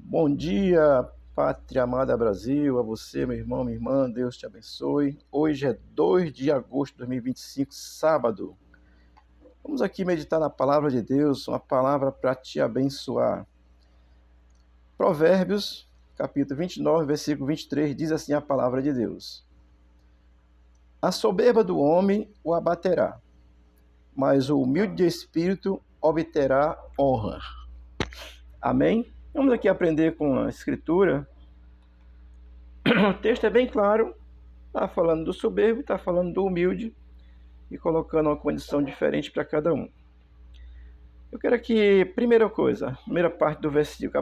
Bom dia, pátria amada Brasil, a você, meu irmão, minha irmã, Deus te abençoe. Hoje é 2 de agosto de 2025, sábado. Vamos aqui meditar na palavra de Deus, uma palavra para te abençoar. Provérbios, capítulo 29, versículo 23, diz assim a palavra de Deus: A soberba do homem o abaterá, mas o humilde de espírito obterá honra. Amém? Vamos aqui aprender com a Escritura. O texto é bem claro, está falando do soberbo, está falando do humilde e colocando uma condição diferente para cada um. Eu quero aqui, primeira parte do versículo,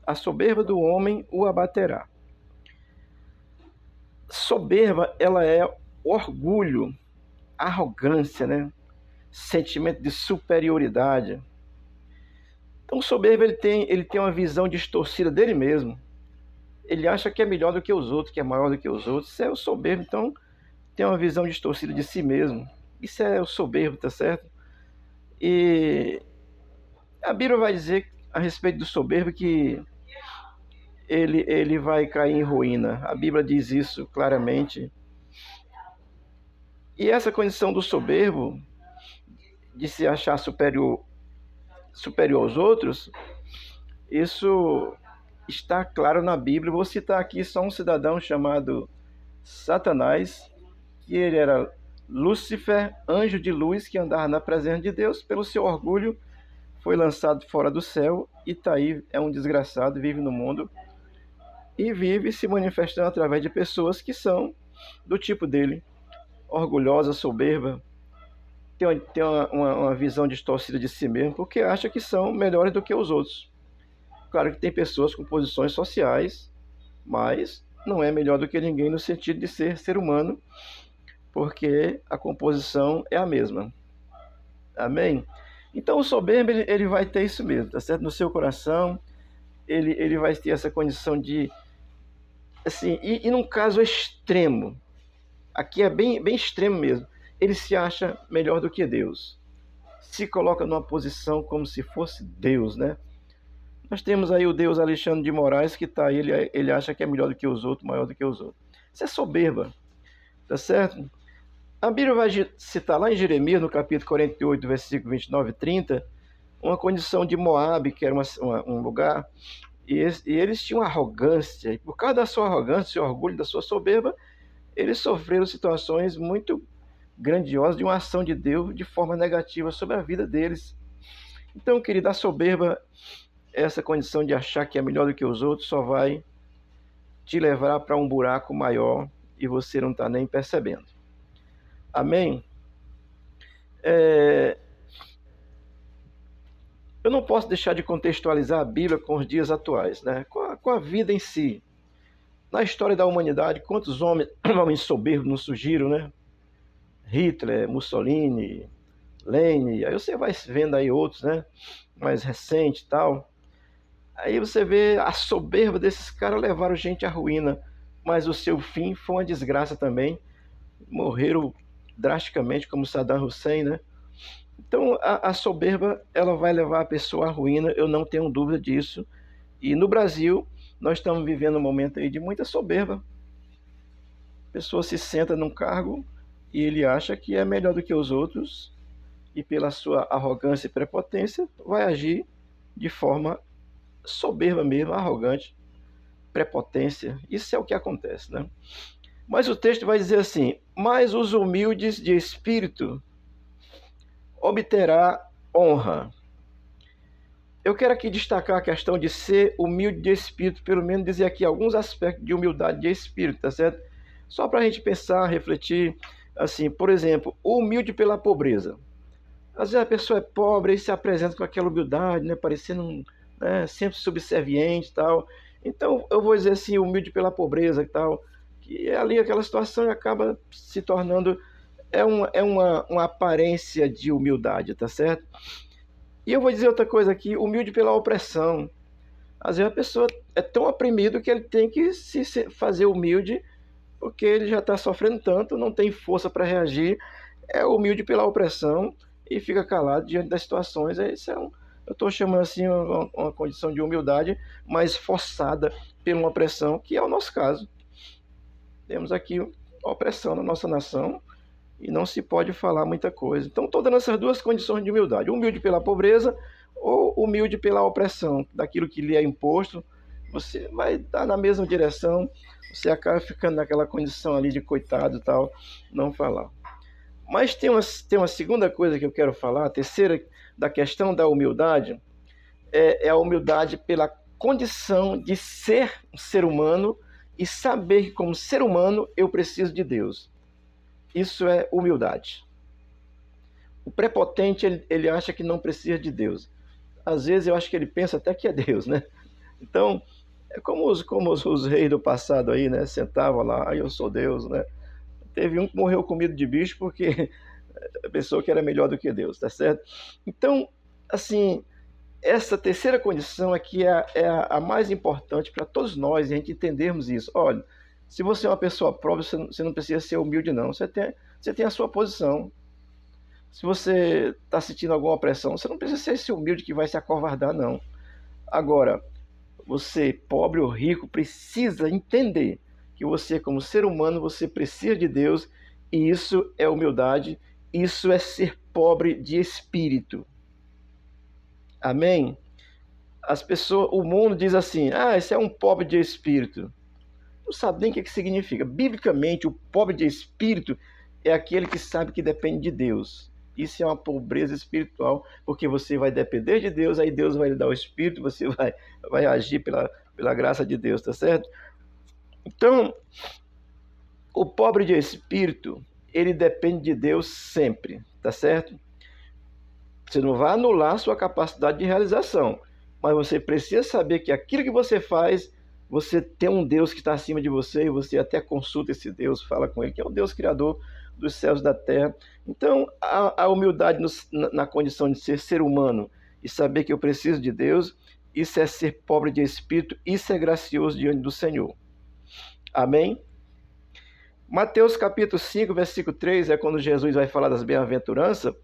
a soberba do homem o abaterá. Soberba, ela é orgulho, arrogância, né? Sentimento de superioridade. Então o soberbo ele tem uma visão distorcida dele mesmo. Ele acha que é melhor do que os outros, que é maior do que os outros. Isso é o soberbo, então tem uma visão distorcida de si mesmo. Isso é o soberbo, tá certo? E a Bíblia vai dizer a respeito do soberbo que ele vai cair em ruína. A Bíblia diz isso claramente. E essa condição do soberbo, de se achar superior aos outros, isso está claro na Bíblia. Vou citar aqui só um cidadão chamado Satanás, que ele era Lúcifer, anjo de luz, que andava na presença de Deus. Pelo seu orgulho, foi lançado fora do céu e está aí, é um desgraçado, vive no mundo e vive se manifestando através de pessoas que são do tipo dele, orgulhosa, soberba, tem uma visão distorcida de si mesmo, porque acha que são melhores do que os outros. Claro que tem pessoas com posições sociais, mas não é melhor do que ninguém no sentido de ser humano, porque a composição é a mesma. Amém? Então o soberbo ele vai ter isso mesmo, tá certo? No seu coração, ele vai ter essa condição de, assim, e num caso extremo, aqui é bem extremo mesmo, ele se acha melhor do que Deus, se coloca numa posição como se fosse Deus, né? Nós temos aí o Deus Alexandre de Moraes, que está aí, ele acha que é melhor do que os outros, maior do que os outros. Isso é soberba, tá certo? A Bíblia vai citar lá em Jeremias, no capítulo 48, versículo 29 e 30, uma condição de Moabe, que era um lugar, e eles tinham arrogância, e por causa da sua arrogância, seu orgulho, da sua soberba, eles sofreram situações muito grandiosas de uma ação de Deus de forma negativa sobre a vida deles. Então, querido, a soberba, essa condição de achar que é melhor do que os outros, só vai te levar para um buraco maior e você não está nem percebendo. Amém? Eu não posso deixar de contextualizar a Bíblia com os dias atuais, né? Com a vida em si. Na história da humanidade, quantos homens soberbos não surgiram, né? Hitler, Mussolini, Lenin, aí você vai vendo aí outros, né? Mais recente e tal. Aí você vê a soberba desses caras levaram gente à ruína, mas o seu fim foi uma desgraça também. Morreram drasticamente, como Saddam Hussein, né? Então a soberba, ela vai levar a pessoa à ruína, eu não tenho dúvida disso. E no Brasil, nós estamos vivendo um momento aí de muita soberba. A pessoa se senta num cargo e ele acha que é melhor do que os outros e pela sua arrogância e prepotência vai agir de forma soberba mesmo, arrogante, prepotência. Isso é o que acontece, né? Mas o texto vai dizer assim: mas os humildes de espírito obterá honra. Eu quero aqui destacar a questão de ser humilde de espírito, pelo menos dizer aqui alguns aspectos de humildade de espírito, tá certo? Só para a gente pensar, refletir, assim, por exemplo, o humilde pela pobreza. Às vezes a pessoa é pobre e se apresenta com aquela humildade, né, parecendo, né, sempre subserviente e tal. Então, eu vou dizer assim, humilde pela pobreza e tal, que é ali aquela situação e acaba se tornando, uma aparência de humildade, tá certo? E eu vou dizer outra coisa aqui, humilde pela opressão. Às vezes a pessoa é tão oprimido que ele tem que se fazer humilde, porque ele já está sofrendo tanto, não tem força para reagir, é humilde pela opressão e fica calado diante das situações. Isso é Eu estou chamando assim uma condição de humildade, mas forçada por uma opressão, que é o nosso caso. Temos aqui opressão na nossa nação e não se pode falar muita coisa. Então, estou dando essas duas condições de humildade: humilde pela pobreza ou humilde pela opressão, daquilo que lhe é imposto. Você vai dar na mesma direção, você acaba ficando naquela condição ali de coitado e tal, não falar. Mas tem uma segunda coisa que eu quero falar, a terceira, da questão da humildade, é a humildade pela condição de ser um ser humano e saber que, como ser humano, eu preciso de Deus. Isso é humildade. O prepotente, ele acha que não precisa de Deus. Às vezes eu acho que ele pensa até que é Deus, né? Então, é como os reis do passado aí, né? Sentavam lá, eu sou Deus, né? Teve um que morreu comido de bicho porque pensou que era melhor do que Deus, tá certo? Então, assim, essa terceira condição aqui é a mais importante para todos nós, a gente entendermos isso. Olha, se você é uma pessoa própria, você não precisa ser humilde, não. Você tem a sua posição. Se você está sentindo alguma opressão, você não precisa ser esse humilde que vai se acovardar, não. Agora, você, pobre ou rico, precisa entender que você, como ser humano, você precisa de Deus, e isso é humildade, isso é ser pobre de espírito. Amém? As pessoas, o mundo diz assim: esse é um pobre de espírito. Não sabe nem o que significa. Biblicamente, o pobre de espírito é aquele que sabe que depende de Deus. Isso é uma pobreza espiritual, porque você vai depender de Deus, aí Deus vai lhe dar o espírito, você vai agir pela graça de Deus, tá certo? Então, o pobre de espírito, ele depende de Deus sempre, tá certo? Você não vai anular a sua capacidade de realização, mas você precisa saber que aquilo que você faz, você tem um Deus que está acima de você, e você até consulta esse Deus, fala com ele, que é o Deus criador dos céus e da terra. Então, a humildade na condição de ser humano e saber que eu preciso de Deus, isso é ser pobre de espírito, isso é gracioso diante do Senhor. Amém? Mateus capítulo 5, versículo 3, é quando Jesus vai falar das bem-aventuranças,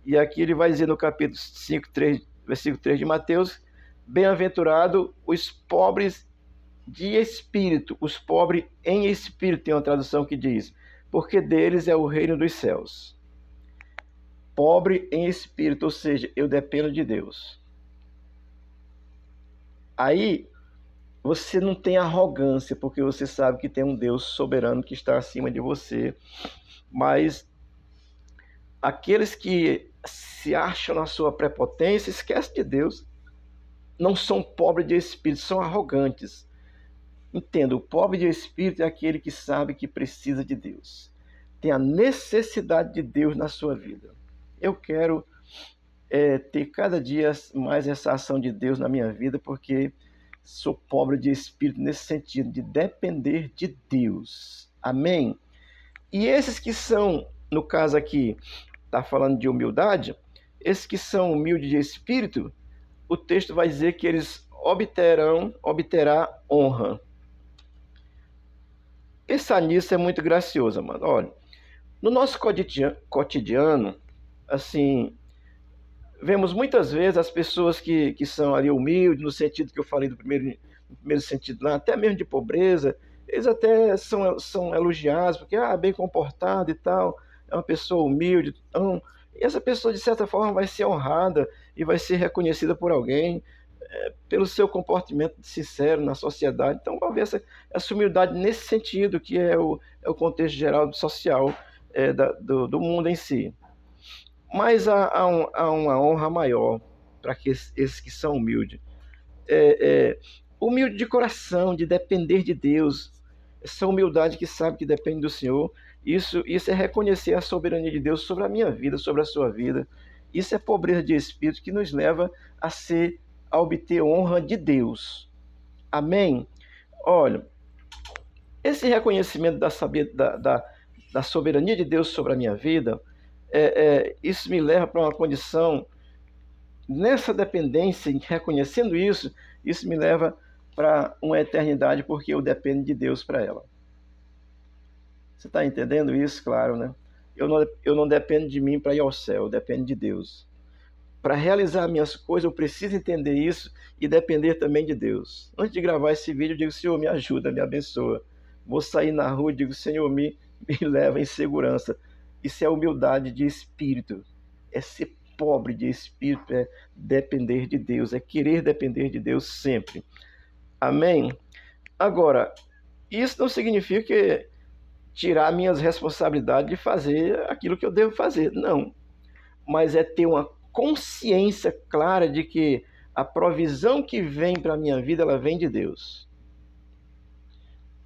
e aqui ele vai dizer no capítulo 5, 3, versículo 3 de Mateus: bem-aventurado os pobres de espírito, os pobres em espírito, tem uma tradução que diz, porque deles é o reino dos céus. Pobre em espírito, ou seja, eu dependo de Deus. Aí você não tem arrogância, porque você sabe que tem um Deus soberano que está acima de você, mas aqueles que se acham na sua prepotência, esquecem de Deus. Não são pobres de espírito, são arrogantes. Entenda, o pobre de espírito é aquele que sabe que precisa de Deus. Tem a necessidade de Deus na sua vida. Eu quero ter cada dia mais essa ação de Deus na minha vida, porque sou pobre de espírito nesse sentido, de depender de Deus. Amém? E esses que são, no caso aqui, está falando de humildade, esses que são humildes de espírito, o texto vai dizer que eles obterá honra. Pensar nisso é muito gracioso, mano. Olha, no nosso cotidiano, assim, vemos muitas vezes as pessoas que são ali humildes, no sentido que eu falei no primeiro sentido lá, até mesmo de pobreza, eles até são elogiados, porque, bem comportado e tal, é uma pessoa humilde. Então, e essa pessoa, de certa forma, vai ser honrada e vai ser reconhecida por alguém pelo seu comportamento sincero na sociedade. Então, vai haver essa humildade nesse sentido, que é o contexto geral social do mundo em si. Mas há uma honra maior para esses que são humildes. Humilde de coração, de depender de Deus. Essa humildade que sabe que depende do Senhor. Isso é reconhecer a soberania de Deus sobre a minha vida, sobre a sua vida. Isso é pobreza de espírito que nos leva a obter honra de Deus. Amém? Olha, esse reconhecimento da soberania de Deus sobre a minha vida, isso me leva para uma condição, nessa dependência, reconhecendo isso me leva para uma eternidade, porque eu dependo de Deus para ela. Você está entendendo isso? Claro, né? Eu não dependo de mim para ir ao céu, eu dependo de Deus. Para realizar minhas coisas, eu preciso entender isso e depender também de Deus. Antes de gravar esse vídeo, eu digo, Senhor, me ajuda, me abençoa. Vou sair na rua e digo, Senhor, me leva em segurança. Isso é humildade de espírito. É ser pobre de espírito, é depender de Deus, é querer depender de Deus sempre. Amém? Agora, isso não significa tirar minhas responsabilidades de fazer aquilo que eu devo fazer. Não. Mas é ter uma consciência clara de que a provisão que vem para a minha vida, ela vem de Deus.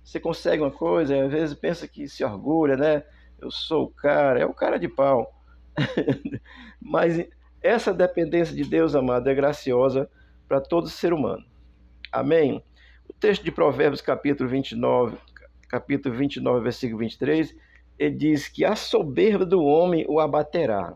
Você consegue uma coisa, às vezes pensa que se orgulha, né? Eu sou o cara, é o cara de pau. Mas essa dependência de Deus, amado, é graciosa para todo ser humano. Amém? O texto de Provérbios, capítulo 29, versículo 23, ele diz que a soberba do homem o abaterá.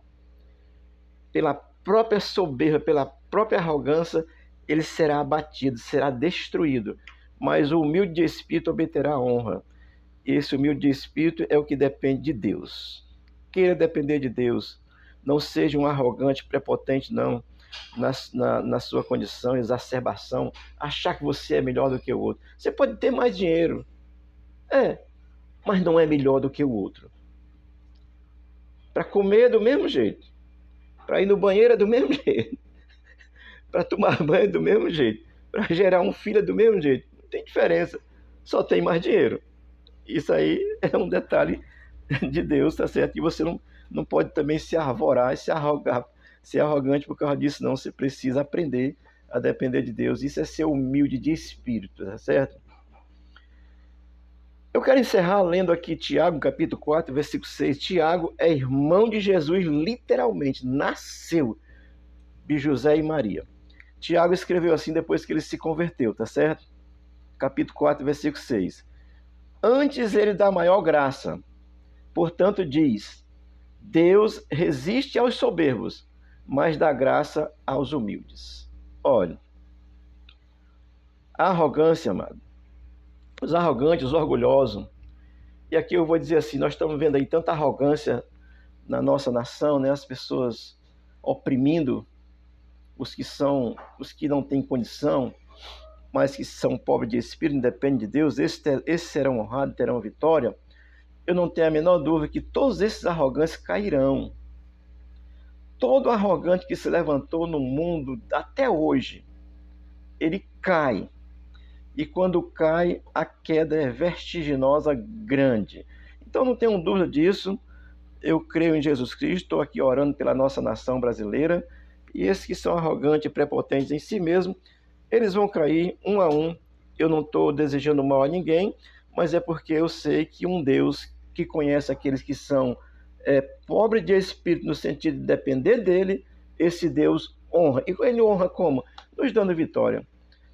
Pela própria soberba, pela própria arrogância, ele será abatido, será destruído. Mas o humilde de espírito obterá honra. Esse humilde de espírito é o que depende de Deus. Queira depender de Deus. Não seja um arrogante, prepotente, não. Na sua condição, exacerbação, achar que você é melhor do que o outro. Você pode ter mais dinheiro, mas não é melhor do que o outro. Para comer é do mesmo jeito. Para ir no banheiro é do mesmo jeito. Para tomar banho é do mesmo jeito. Para gerar um filho é do mesmo jeito. Não tem diferença. Só tem mais dinheiro. Isso aí é um detalhe de Deus, tá certo? E você não pode também se arvorar e se arrogar, ser arrogante por causa disso, não. Você precisa aprender a depender de Deus. Isso é ser humilde de espírito, tá certo? Eu quero encerrar lendo aqui Tiago, capítulo 4, versículo 6. Tiago é irmão de Jesus, literalmente, nasceu de José e Maria. Tiago escreveu assim depois que ele se converteu, tá certo? Capítulo 4, versículo 6. Antes ele dá maior graça, portanto diz, Deus resiste aos soberbos, mas dá graça aos humildes. Olha, a arrogância, amado, os arrogantes, os orgulhosos, e aqui eu vou dizer assim, nós estamos vendo aí tanta arrogância na nossa nação, né? As pessoas oprimindo os que não têm condição, mas que são pobres de espírito, independem de Deus, esses serão honrados, terão vitória. Eu não tenho a menor dúvida que todos esses arrogantes cairão. Todo arrogante que se levantou no mundo até hoje, ele cai. E quando cai, a queda é vertiginosa, grande. Então não tenho dúvida disso. Eu creio em Jesus Cristo, estou aqui orando pela nossa nação brasileira. E esses que são arrogantes e prepotentes em si mesmos, eles vão cair um a um. Eu não estou desejando mal a ninguém, mas é porque eu sei que um Deus que conhece aqueles que são pobres de espírito, no sentido de depender dele, esse Deus honra. E ele honra como? Nos dando vitória.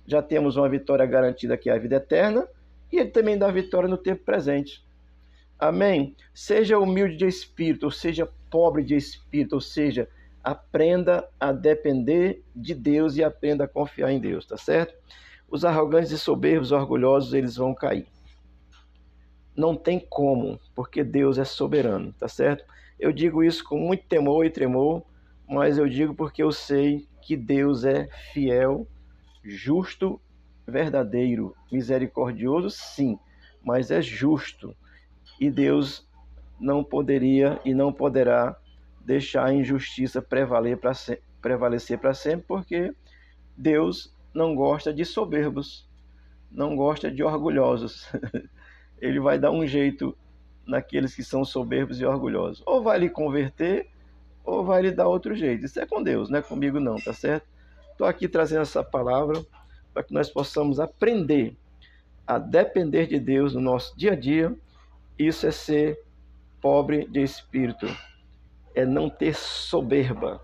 Já temos uma vitória garantida, que é a vida eterna, e ele também dá vitória no tempo presente. Amém? Seja humilde de espírito, ou seja pobre de espírito, ou seja, aprenda a depender de Deus e aprenda a confiar em Deus, tá certo? Os arrogantes e soberbos, orgulhosos, eles vão cair. Não tem como, porque Deus é soberano, tá certo? Eu digo isso com muito temor e tremor, mas eu digo porque eu sei que Deus é fiel, justo, verdadeiro, misericordioso, sim, mas é justo. E Deus não poderia e não poderá deixar a injustiça prevalecer para sempre, porque Deus não gosta de soberbos, não gosta de orgulhosos. Ele vai dar um jeito naqueles que são soberbos e orgulhosos. Ou vai lhe converter, ou vai lhe dar outro jeito. Isso é com Deus, não é comigo não, tá certo? Estou aqui trazendo essa palavra para que nós possamos aprender a depender de Deus no nosso dia a dia. Isso é ser pobre de espírito, é não ter soberba,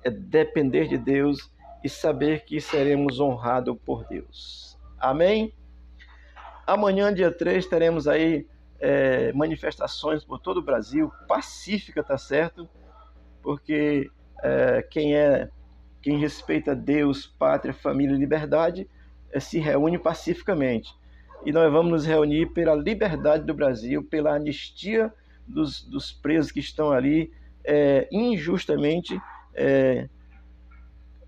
é depender de Deus e saber que seremos honrados por Deus. Amém? Amanhã, dia 3, teremos aí manifestações por todo o Brasil, pacífica, tá certo? Porque quem respeita Deus, pátria, família e liberdade, se reúne pacificamente. E nós vamos nos reunir pela liberdade do Brasil, pela anistia dos presos que estão ali injustamente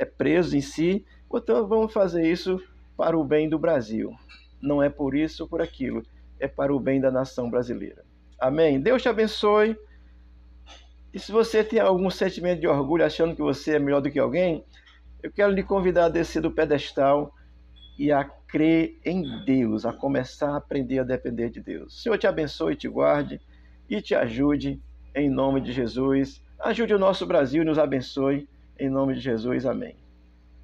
é preso em si, então vamos fazer isso para o bem do Brasil. Não é por isso ou por aquilo, é para o bem da nação brasileira. Amém? Deus te abençoe. E se você tem algum sentimento de orgulho achando que você é melhor do que alguém, eu quero lhe convidar a descer do pedestal e a crer em Deus, a começar a aprender a depender de Deus. O Senhor te abençoe, te guarde e te ajude em nome de Jesus. Ajude o nosso Brasil e nos abençoe em nome de Jesus. Amém.